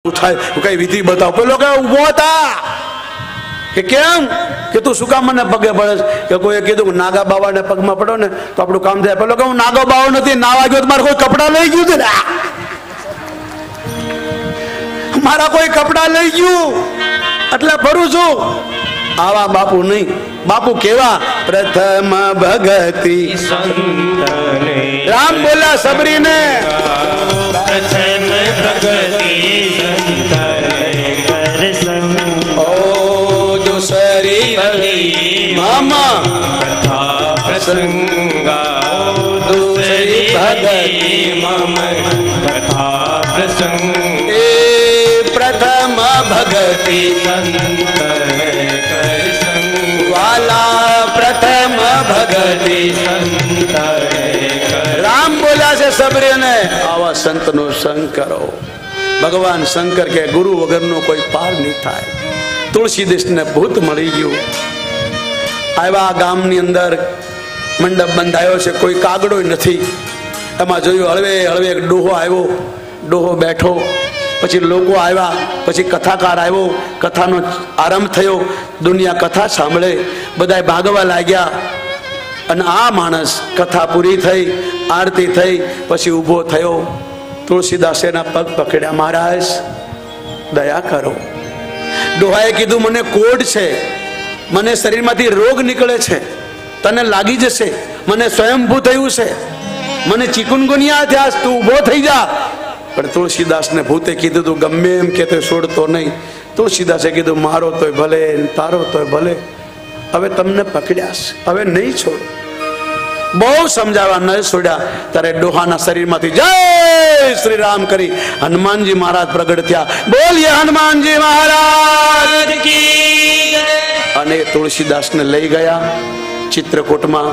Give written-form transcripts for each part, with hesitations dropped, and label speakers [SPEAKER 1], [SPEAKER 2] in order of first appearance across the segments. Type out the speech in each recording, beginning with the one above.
[SPEAKER 1] કઈ વિધિ બતાવ. પેલો કે ઉભો હતા કે કેમ કે તું શું કામ મને પગે પડે કે કોઈ કીધું કે નાગા બાવાને પગમાં પડો ને તો આપણું કામ થાય. પેલો કે હું નાગો બાવો નથી, નાવા ગયો મારે કોઈ કપડા લઈ ગયું છે ને, મારા કોઈ કપડા લઈ ગયું એટલે ભરું છું. આવા બાપુ નહીં. બાપુ કેવા? પ્રથમ ભગતિ રામ બોલ્યા સબરીને,
[SPEAKER 2] પ્રથમ ભગતિ
[SPEAKER 1] મામા
[SPEAKER 2] કથા પ્રસંગા દૂસરી ભગતિ મમ કથા પ્રસંગ
[SPEAKER 1] એ પ્રથમ ભગતિ વાલા પ્રથમ ભગતિ. રામ બોલ્યા છે સબરીને, આવા સંતનો સંગ કરો. ભગવાન શંકર કે ગુરુ વગરનો કોઈ પાર નહીં થાય. તુલસીદાસને ભૂત મળી ગયું. આવ્યા ગામની અંદર મંડપ બંધાયો છે, કોઈ કાગડો નથી. એમાં જોયું હળવે હળવે એક ડોહો આવ્યો. ડોહો બેઠો, પછી લોકો આવ્યા, પછી કથાકાર આવ્યો, કથાનો આરંભ થયો. દુનિયા કથા સાંભળે, બધા ભાગવા લાગ્યા. અને આ માણસ કથા પૂરી થઈ, આરતી થઈ, પછી ઊભો થયો. તુલસીદાસે એના પગ પકડ્યા, મહારાજ દયા કરો. ડોહાએ કીધું મને કોઢ છે, મને શરીરમાંથી રોગ નીકળે છે, તને લાગી જશે, મને સ્વયંભૂ થયું છે, મને ચિકુનગુનિયા થયા, તું ઊભો થઈ જા. પણ તુલસીદાસને ભૂતે કીધું તું ગમે એમ કે તે છોડતો નહીં. તુલસીદાસે કીધું મારો તોય ભલે, તારો તોય ભલે, હવે તમને પકડ્યા છે, હવે નહીં છોડ. બહુ સમજાવવા ન છોડ્યા ત્યારે ડોહાના શરીરમાંથી જય શ્રી રામ કરી હનુમાનજી મહારાજ પ્રગટ થયા. બોલીએ હનુમાનજી મહારાજ કી. અને તુલસીદાસને લઈ ગયા ચિત્રકૂટમાં.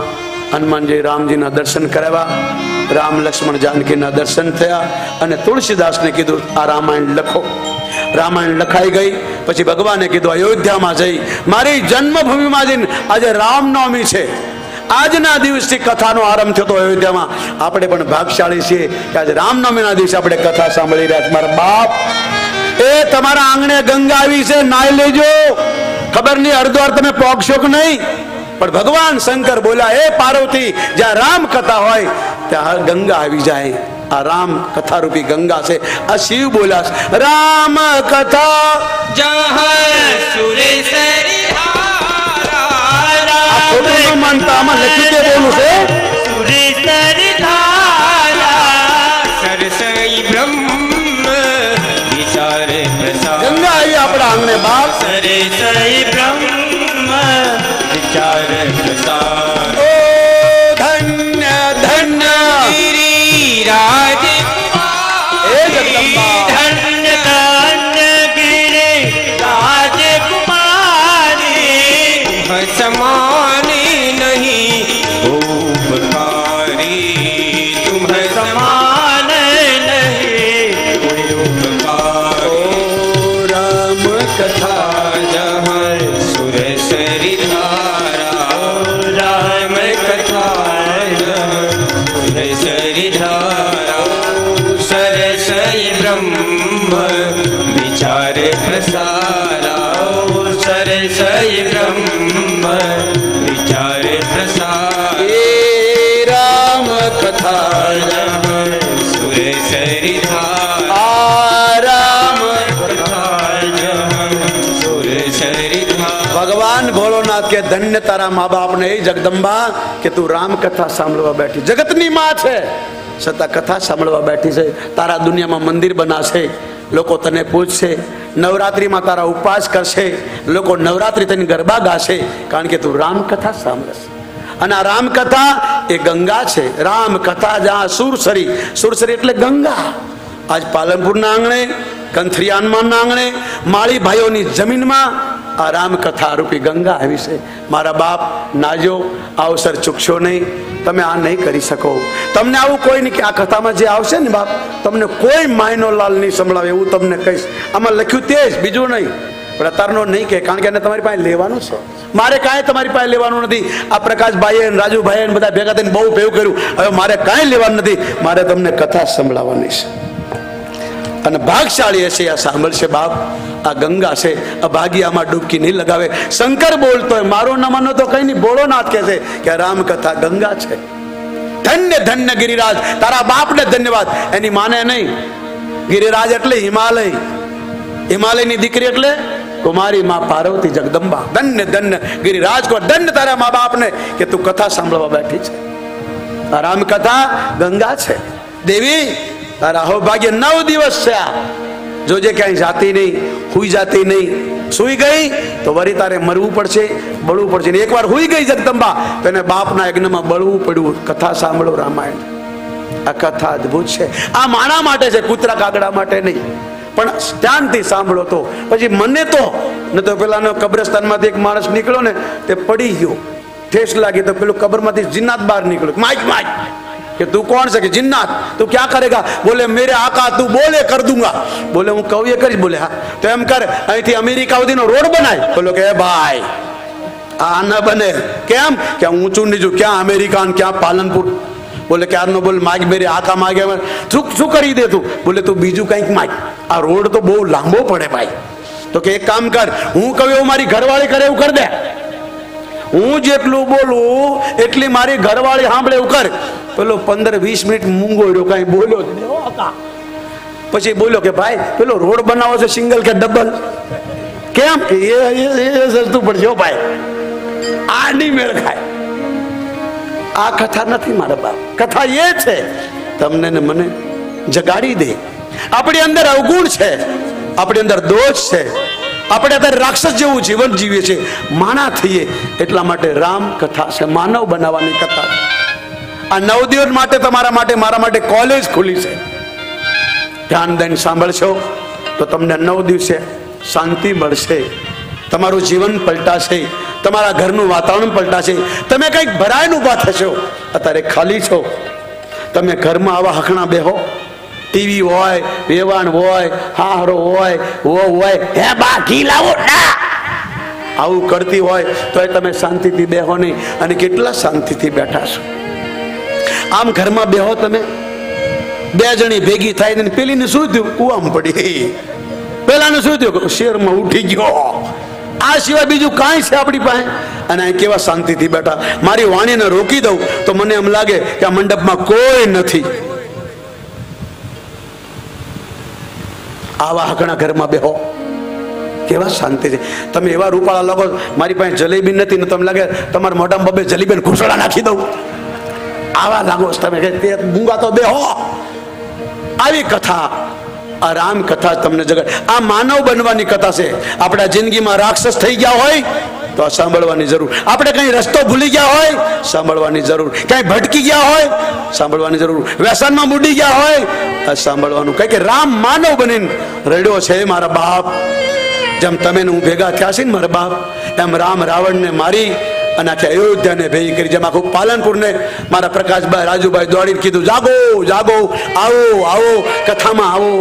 [SPEAKER 1] હનુમાનજી રામજીના દર્શન કરાવ્યા, રામ લક્ષ્મણ જાનકીના દર્શન થયા. અને તુલસીદાસને કીધું આ રામાયણ લખો. રામાયણ લખાઈ ગઈ. પછી ભગવાને કીધું અયોધ્યામાં જઈ મારી જન્મભૂમિમાં જઈને, આજે રામનવમી છે, આજના દિવસથી કથાનો આરંભ થયો હતો અયોધ્યામાં. આપણે પણ ભાગશાળી છીએ કે આજે રામનવમીના દિવસે આપણે કથા સાંભળી રહ્યા છીએ. મારા બાપ એ તમારા આંગણે ગંગા આવી છે, નાઈ લેજો. ખબર નહીં અડધો તમે પોગશો કે નહીં, પણ ભગવાન શંકર બોલ્યા એ પાર્વતી જ્યાં રામ કથા હોય ત્યાં ગંગા આવી જાય. આ રામ કથા રૂપી ગંગા છે. આ શિવ બોલ્યા રામ કથા માનતા આમાં લખ્યું તે બોલું છે. ગંગા આવી આપણા આંગણે બાપ. ઓ ધન્ય ધન્ય એ જગદંબા,
[SPEAKER 2] ધન્ય ધન્ય ગિરી રાજકુમારી સમાની નહીં ઉપકારી, તુમ સમાન નહીં કોઈ ઉપકાર.
[SPEAKER 1] ઓ રામ કથા
[SPEAKER 2] જહર સુરેશ્વરી ધારા, રામ કથા જહર સુરેશ્વરી ધારા, સરસઈ બ્રહ્મ વિચાર પ્રસારા, સરસઈ બ્રહ્મ વિચાર પ્રસાર.
[SPEAKER 1] એ રામ કથા
[SPEAKER 2] જહર સુરેશ્વરી ધારા,
[SPEAKER 1] આ રામ
[SPEAKER 2] કથા જહર સુરેશ્વરી ધારા.
[SPEAKER 1] ભગવાન ભોળોનાથ કે ધન્ય તારા મા બાપને એ જગદંબા કે તું રામ કથા સાંભળવા બેઠી, જગતની માં છે છતાં કથા સાંભળવા બેઠી છે. તારા દુનિયામાં મંદિર બનાશે, લોકો તને પૂજશે, નવરાત્રિમાં તારા ઉપવાસ કરશે, લોકો નવરાત્રિ તેની ગરબા ગાશે, કારણ કે તું રામ કથા સાંભળશે. અને આ રામ કથા એ ગંગા છે. રામ કથા જ્યાં સુરસરી, સુરસરી એટલે ગંગા. આજ પાલનપુરના આંગણે, કંથરિયા હનુમાનના આંગણે, માળી ભાઈઓની જમીનમાં આ રામ કથા રૂપી ગંગા આવી છે. મારા બાપ નાજો, અવસર ચૂકશો નહીં. તમે આ નહીં કરી શકો. તમને આવું કોઈ નહીં કે આ કથામાં જે આવશે ને બાપ, તમને કોઈ માયનો લાલ નહીં સંભળાવે એવું તમને કહીશ. આમાં લખ્યું તે જ, બીજું નહીં. પણ અત્યારનો નહીં કે, કારણ કે એને તમારી પાસે લેવાનું છે. મારે કાંઈ તમારી પાસે લેવાનું નથી. આ પ્રકાશભાઈએ રાજુભાઈએ બધા ભેગા થઈને બહુ ભેગું કર્યું. હવે મારે કાંઈ લેવાનું નથી, મારે તમને કથા સંભળાવવાની છે. અને ભાગશાળી હશે આ સાંભળશે બાપ, આ ગંગા છે, આ ભાગિયામાં ડૂબકી નહીં લગાવે. શંકર બોલતો હોય, મારો ન માનો તો કઈ નહીં, ભોળોનાથ કહે છે કે રામ કથા ગંગા છે. ધન્ય ધન્ય ગિરિરાજ, તારા બાપને ધન્યવાદ. એની માને નહીં. ગિરિરાજ એટલે હિમાલય, હિમાલયની દીકરી એટલે કુમારી માં પાર્વતી જગદંબા. ધન્ય ધન્ય ગિરિરાજ કો, ધન્ય તારા મા બાપને કે તું કથા સાંભળવા બેઠી છે. રામ કથા ગંગા છે. દેવી તારા સૌભાગ્ય 9 દિવસ છે. આ જોજે ક્યાંય જાતી નહીં, હુઈ જાતી નહીં. સુઈ ગઈ તો વળી તારે મરવું પડશે, બળવું પડશે. એકવાર હુઈ ગઈ જગદંબા તો એને બાપના યજ્ઞમાં બળવું પડ્યું. કથા સાંભળો રામાયણ. આ કથા અદભુત છે. આ માણા માટે છે, કૂતરા કાગડા માટે નહીં. પણ ધ્યાનથી સાંભળો તો પછી મને તો ન તો પેલા કબ્રસ્તાનમાંથી એક માણસ નીકળ્યો ને, તે પડી ગયો, ઠેસ લાગી તો પેલું કબરમાંથી જિન્નાત બહાર નીકળ્યો. માઇક માઇક કે તું કોણ છે? કે જિન્નાત. તું ક્યાં કરેગા? બોલે મેરે આકા તું બોલે કર દૂંગા. બોલે હું કહું એ કરીશ. બોલે હા તો એમ કર, અહીંથી અમેરિકા સુધીનો રોડ બનાય. બોલો કે ભાઈ આ ન બને. કેમ? કે ઊંચું નીચું, ક્યાં અમેરિકા ને ક્યાં પાલનપુર. બોલે કે આનો બોલ માગ મેરે આકા માગે. શું કરી દે તું? બોલે તું બીજું કંઈક માગ, આ રોડ તો બહુ લાંબો પડે ભાઈ. તો કે એક કામ કર, હું કહું એવું મારી ઘરવાળી કરે એવું કર દે. હું જેટલું બોલું એટલી મારી ઘરવાળી સાંભળે એવું કર. પેલો 15-20 મિનિટ મૂંગો રહ્યો, કઈ બોલ્યો જ નહીં. પછી બોલ્યો કે ભાઈ પેલો રોડ બનાવો છે સિંગલ કે ડબલ? કેમ? કે એ સસ્તું પડશે ભાઈ, આ નહીં મેળ ખાય. આ કથા નથી મારા બાપ. કથા એ છે તમને ને મને જગાડી દે. આપણી અંદર અવગુણ છે, આપણી અંદર દોષ છે, આપણે અત્યારે રાક્ષસ જેવું જીવન જીવીએ છીએ, માણા થઈએ. એટલા માટે રામ કથા છે, માનવ બનાવવાની કથા. આ 9 દિવસ માટે તમારા માટે, મારા માટે કોલેજ ખુલી છે. ધ્યાન દઈને સાંભળશો તો તમને 9 દિવસે શાંતિ મળશે, તમારું જીવન પલટાશે, તમારા ઘરનું વાતાવરણ પલટાશે. તમે કંઈક ભરાઈને ઊભા થશો. અત્યારે ખાલી છો, તમે ઘરમાં આવા હખણા બેહો, ટીવી હોય, વેવાણ હોય, હારો હોય, વો હોય, હે બા ઘી લાવો ના, આવું કરતી હોય તો તમે શાંતિથી બેહો નહીં. અને કેટલા શાંતિથી બેઠા છો. આમ ઘરમાં બેહો તમે, 2 જણી ભેગી થાય ને પેલીને શું થયું? કુવામાં પડી. પેલાને શું થયું? શેરમાં ઉઠી ગયો. આ સિવાય બીજું કાંઈ છે આપણી પાસે? અને અહીં કેવા શાંતિથી બેઠા. મારી વાણીને રોકી દઉં તો મને એમ લાગે કે આ મંડપમાં કોઈ નથી. આવા હકણા ઘરમાં બેહો, કેવા શાંતિ છે. તમે એવા રૂપાળા લોકો, મારી પાસે જલેબી નથી ને તમને લાગે તમારા મોઢામાં બબે જલેબી ઘૂસડા નાખી દઉં, આવા લાગો તમે કે તે મૂંગા તો બેહો. આવી કથા, આ રામ કથા તમને જગાડ. આ માનવ બનવાની કથા છે. આપણા જિંદગીમાં રાક્ષસ થઈ ગયા હોય તો આ સાંભળવાની જરૂર. આપણે કઈ રસ્તો ભૂલી ગયા હોય, સાંભળવાની જરૂર. કઈ ભટકી ગયા હોય, સાંભળવાની જરૂર. વ્યસનમાં બુડી ગયા હોય, આ સાંભળવાનું. કઈ કે રામ માનવ બનીને રડ્યો છે મારા બાપ. જેમ તમે હું ભેગા થયા છે ને મારા બાપ, એમ રામ રાવણને મારી અને આખી અયોધ્યાને ભેગી કરી. જેમ આખું પાલનપુરને મારા પ્રકાશભાઈ રાજુભાઈ દોડીને કીધું જાગો જાગો, આવો આવો, કથામાં આવો.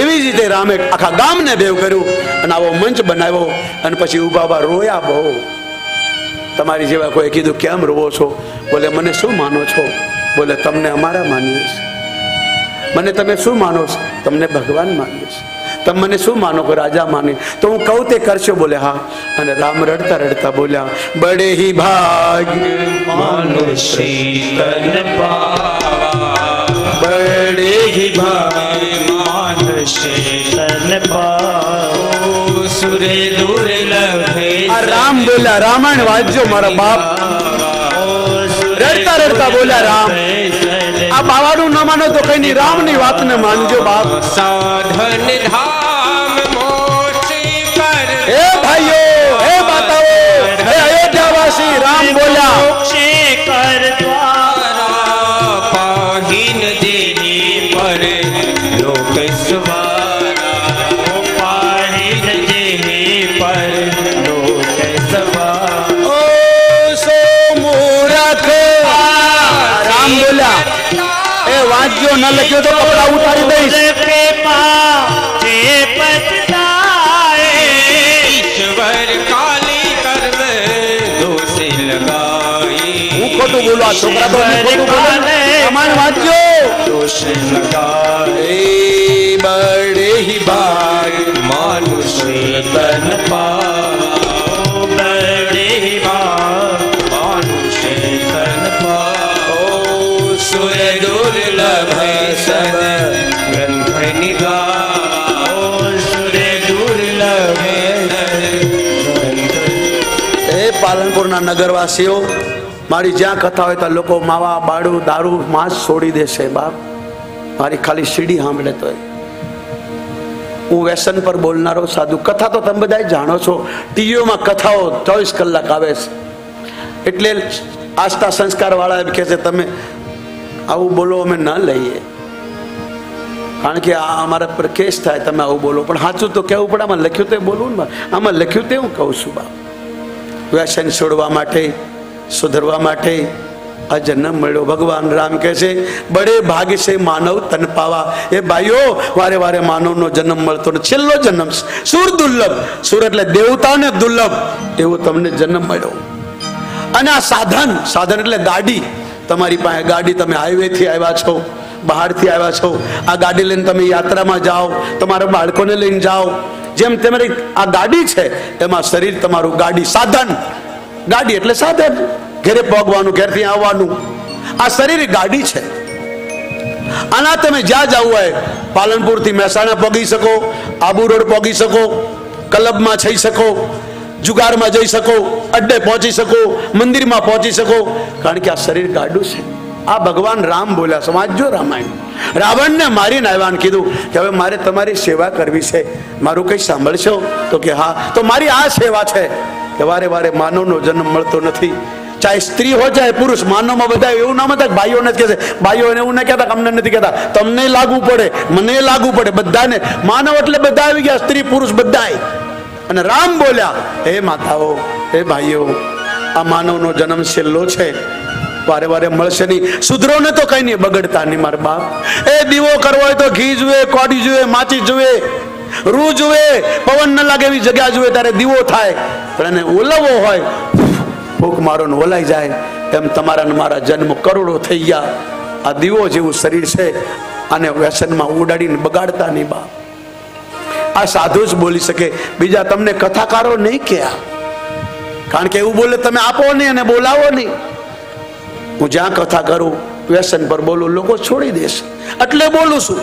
[SPEAKER 1] એવી જ રીતે રામે આખા ગામને ભેગ કર્યું અને આવો મંચ બનાવ્યો. અને પછી ઉભા રોયા બહુ. તમારી જેવા કોઈ કીધું કેમ રોવો છો? બોલે મને શું માનો છો? બોલે તમને અમારા માનીએ છીએ. મને તમે શું માનો છો? તમને ભગવાન માનીએ છીએ. તમે મને શું માનો કે રાજા માને? તો હું કહું તે કરશો? બોલે હા. અને રામ રડતા રડતા બોલ્યા બડે હી ભાગ
[SPEAKER 2] મનુષ્ય તન પાવા, બડે હી ભાગ મનુષ્ય તન પાવા, સુરે દુર્લભ.
[SPEAKER 1] આ રામ બોલ્યા, રામાયણ વાંચજો મારા બાપ. રડતા રડતા બોલ્યા રામ. આ બાવાનું ન માનો તો કઈ નહીં, રામની વાતને માનજો બાપ.
[SPEAKER 2] સાધન ધામ મોક્ષી કર.
[SPEAKER 1] હે ભાઈઓ, હે માતાઓ, હે અયોધ્યાવાસી, રામ બોલ્યા
[SPEAKER 2] મોક્ષી કર દ્વારા, પાહીન દેની પર લોક સવારા, પાહીન દેની પર લોક સવારા.
[SPEAKER 1] ઓ સો મૂરખ. રામ બોલ્યા એ વાંચજો, ન લખ્યો તો કપડા ઉતારી દઈશ.
[SPEAKER 2] ઈશ્વર કાલી કરવે દોષ લગાઈ.
[SPEAKER 1] હું ખોટું બોલું, આ છોકરા તો ખોટું બોલે. અમારે વાંચજો.
[SPEAKER 2] દોષ લગાઈ.
[SPEAKER 1] બડે भाग
[SPEAKER 2] मनुष्य तन पाओ बड़े भाग मनुष्य तन पाओ
[SPEAKER 1] सुर दुर्लभ सब
[SPEAKER 2] ग्रंथ निगाओ सुर दुर्लभ
[SPEAKER 1] એ પાલનપુરના નગરવાસીઓ મારી જ્યાં કથા હોય ત્યાં લોકો માવા બાળું દારૂ માંસ છોડી દેશે બાપ મારી ખાલી સીડી સાંભળે તો હું વ્યસન પર બોલનારો સાધુ કથા તો તમે બધા જાણો છો ટીવીઓમાં કથાઓ 24 કલાક આવે છે એટલે આસ્થા સંસ્કાર વાળા એમ કહે છે તમે આવું બોલો અમે ન લઈએ કારણ કે આ અમારા પર કેસ થાય તમે આવું બોલો પણ સાચું તો કહેવું પડે આમાં લખ્યું તે બોલવું ને આમાં લખ્યું તે હું કહું છું બાપ વ્યસન છોડવા માટે સુધરવા માટે આ જન્મ મળ્યો ભગવાન રામ કહે છે બડે ભાગ્ય છે માનવ તન પાવા એ ભાઈઓ વારે વારે માનવનો જન્મ મળતો ને છેલ્લો જન્મ સુર દુર્લભ સુર એટલે દેવતાને દુર્લભ એવો તમને જન્મ મળ્યો અને આ સાધન સાધન એટલે ગાડી તમારી પાસે ગાડી તમે હાઈવે થી આવ્યા છો બહારથી આવ્યા છો આ ગાડી લઈને તમે યાત્રામાં જાઓ તમારા બાળકોને લઈને જાઓ જેમ તમારી આ ગાડી છે એમાં શરીર તમારું ગાડી સાધન ગાડી એટલે સાધન ઘરે પગવાનું ઘેરથી આવવાનું આ શરીર ગાડી છે આના તમે જ્યાં જવું હોય પાલનપુર થી મહેસાણા પગી શકો આબુ રોડ પગી શકો ક્લબમાં જઈ શકો જુગારમાં જઈ શકો અડ્ડે પહોંચી શકો મંદિરમાં પહોંચી શકો કારણ કે આ શરીર ગાડું છે આ ભગવાન રામ બોલ્યા સમજો રામાયણ રાવણને મારીને આવ્યાને કીધું કે હવે મારે તમારી સેવા કરવી છે મારું કઈ સાંભળશો તો કે હા તો મારી આ સેવા છે કે વારે વારે માનવનો જન્મ મળતો નથી ચાહે સ્ત્રી હોય ચાહે પુરુષ માનવમાં બધા એવું ના મત ભાઈઓને જ કહે છે ભાઈઓને એવું ના કહેતા અમને નથી કહેતા તમને લાગુ પડે મને લાગુ પડે બધાને માનવ એટલે બધા આવી ગયા સ્ત્રી પુરુષ બધાય અને રામ બોલ્યા હે માતાઓ હે ભાઈઓ આ માનવનો જન્મ છેલ્લો છે વારે વારે મળશે નહીં સુધરો ને તો કઈ નહીં બગડતા નહીં મારા બાપ એ દીવો કરવો હોય તો ઘી જુએ કોડી જુએ માચી જુએ રૂ જુએ પવન ન લાગે એવી જગ્યા જુએ ત્યારે દીવો થાય પણ એને ઓલવવો હોય ફૂંક મારો ને ઓલાઈ જાય એમ તમારા ને મારા જન્મ કરોડો થઈ ગયા આ દીવો જેવું શરીર છે આને વ્યસનમાં ઉડાડીને બગાડતા નહીં બાપ આ સાધુ જ બોલી શકે બીજા તમને કથાકારો નહીં કહ્યા કારણ કે એવું બોલે તમે આપો નહીં અને બોલાવો નહીં હું જ્યાં કથા કરું વ્યસન પર બોલું લોકો છોડી દેશે એટલે બોલું છું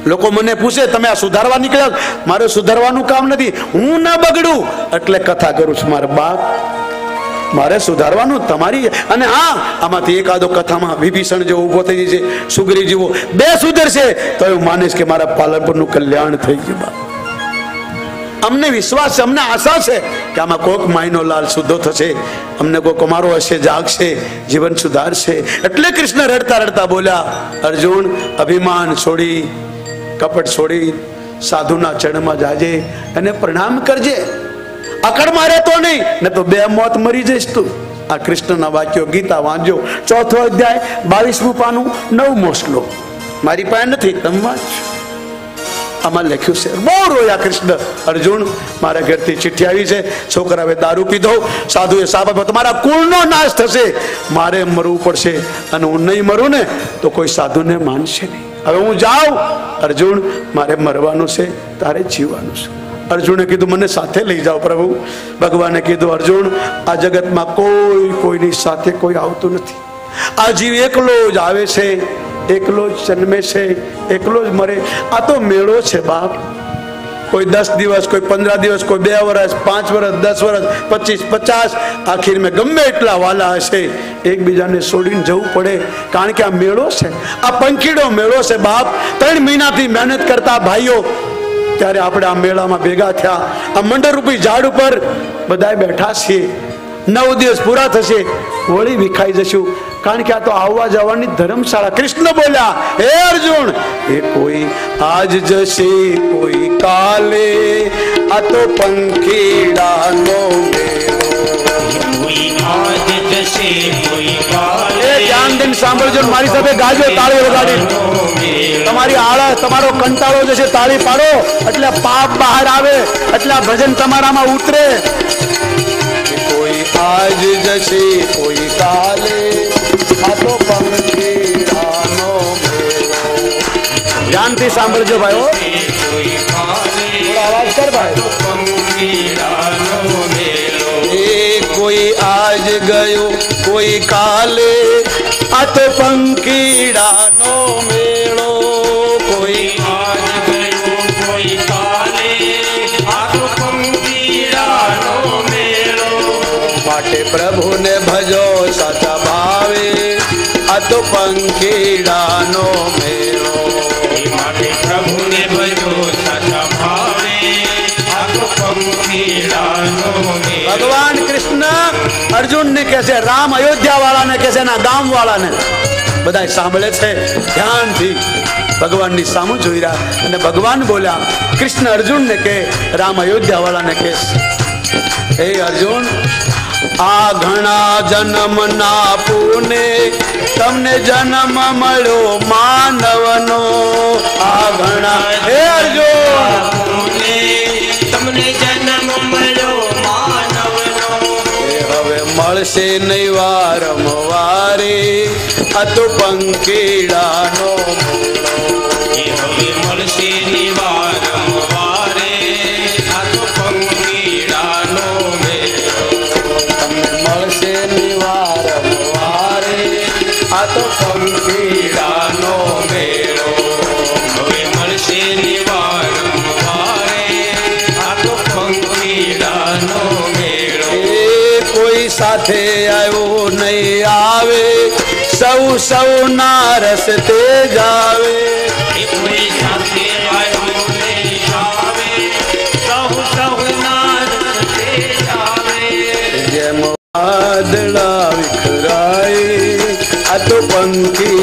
[SPEAKER 1] લોકો મને પૂછે તમે આ સુધારવા નીકળ્યા મારે સુધારવાનું કામ નથી હું ના બગડું એટલે કથા કરું છું મારા બાપ મારે સુધારવાનું તમારી અને હા આમાંથી એકાદો કથામાં વિભીષણ જેવો ઉભો થઈ જશે સુગ્રી જેવો બે સુધરશે તો હું માનીશ કે મારા પાલનપુરનું કલ્યાણ થઈ ગયું બાપ અમને વિશ્વાસ છે અમને આશા છે કે આમાં કોઈક માયનો લાલ શુદ્ધો થશે અમને કોઈક અમારો હશે જાગશે જીવન સુધારશે એટલે કૃષ્ણ રડતા રડતા બોલ્યા અર્જુન અભિમાન છોડી કપટ છોડી સાધુના ચરણમાં જાજે અને પ્રણામ કરજે અકડ મારે તો નહીં ને તો બે મોત મરી જઈશ તું આ કૃષ્ણના વાક્યો ગીતા વાંચજો 4થો અધ્યાય 22મું પાનું 9મો શ્લોક મારી પાસે નથી તમે વાંચો આમાં લખ્યું છે બહુ રોયા કૃષ્ણ અર્જુન મારા ઘરથી ચિઠ્ઠી આવી છે છોકરાએ દારૂ પીધો સાધુએ સાહેબ તમારા કુળનો નાશ થશે મારે મરવું પડશે અને હું નહીં મરું ને તો કોઈ સાધુને માનશે નહીં હવે હું જાઉં અર્જુન મારે મરવાનું છે તારે જીવવાનું છે અર્જુને કીધું મને સાથે લઈ જાઓ પ્રભુ ભગવાને કીધું અર્જુન આ જગતમાં કોઈની સાથે કોઈ આવતું નથી આ જીવ એકલો જ આવે છે એકલો જ જન્મે છે એકલો જ મરે આ તો મેળો છે બાપ કોઈ 10 દિવસ કોઈ 15 દિવસ કોઈ 2 વર્ષ 5 વર્ષ 10 વર્ષ 25 50 આખીર મેં ગમે એટલા વાલા હશે એકબીજાને છોડીને જવું પડે કારણ કે આ મેળો છે આ પંખીડો મેળો છે બાપ 3 મહિનાથી મહેનત કરતા ભાઈઓ ત્યારે આપણે આ મેળામાં ભેગા થયા આ મંડળરૂપી ઝાડ ઉપર બધાય બેઠા છીએ 9 દિવસ પૂરા થશે વળી વિખાઈ જશું કારણ કે આ તો આવવા જવાની ધર્મશાળા કૃષ્ણ બોલ્યા હે અર્જુન એ કોઈ આજ જશે કોઈ કાલે આ તો પંખીડાનો
[SPEAKER 2] કોઈ આજ જશે કોઈ કાલે
[SPEAKER 1] એ ધ્યાન દઈને સાંભળજો મારી સાથે ગાજો તાળી વગાડી તમારી આળસ તમારો કંટાળો જશે તાળી પાડો એટલે પાપ બહાર આવે એટલે ભજન તમારામાં ઉતરે કોઈ આજ જશે કોઈ કાલે આ તો પંખીડાનો ધ્યાનથી સાંભળજો ભાઈઓ ભાસ્કર ભાઈ
[SPEAKER 2] પંખીડાનો મેળો
[SPEAKER 1] એ કોઈ આજ ગયો કોઈ કાલે આ તો પંખીડાનો મેળો કોઈ
[SPEAKER 2] આજ ગયો કોઈ કાલે આ તો પંખીડાનો મેળો
[SPEAKER 1] માટે પ્રભુને ભજો સાચા ભાવે આ તો પંખીડાનો મેળો
[SPEAKER 2] માટે પ્રભુને ભજો સાચા ભાવે આ તો પંખીડાનો મેળો
[SPEAKER 1] ભગવાન કૃષ્ણ અર્જુન ને કહે છે, રામ અયોધ્યા વાળા ને કહે છે, ના ગામ વાળા ને બધા સાંભળે છે ધ્યાનથી ભગવાન ની સામું જોઈ રહ્યા અને ભગવાન બોલ્યા કૃષ્ણ અર્જુન ને કે રામ અયોધ્યા વાળા ને કહે, હે અર્જુન આ ઘણા જન્મ ના પુને તમને જન્મ મળ્યો માનવનો આ ઘણા હે અર્જુન
[SPEAKER 2] તમને જન્મ મળ્યો માનવનો
[SPEAKER 1] હવે મળશે નહીં વારંવારે આ તો પંખીડાનો
[SPEAKER 2] હવે મળશે નિવારંવારે આ તો પંખીડાનો મેળો
[SPEAKER 1] તમને મળશે નહીં વારંવારે આ તો પંખીડાનો
[SPEAKER 2] મેળો હવે મળશે નિવારંવારે આ તો પંખીડાનો મેળો
[SPEAKER 1] એ કોઈ સાથે આવ્યો નહીં આવે સૌ સૌના રસ્તે જાવે
[SPEAKER 2] કોઈ સાથે આવ્યો નહીં આવે સહુ સહુના રસ્તે જાવે
[SPEAKER 1] જેમ વાદળા વિખરાય આ તો પંખી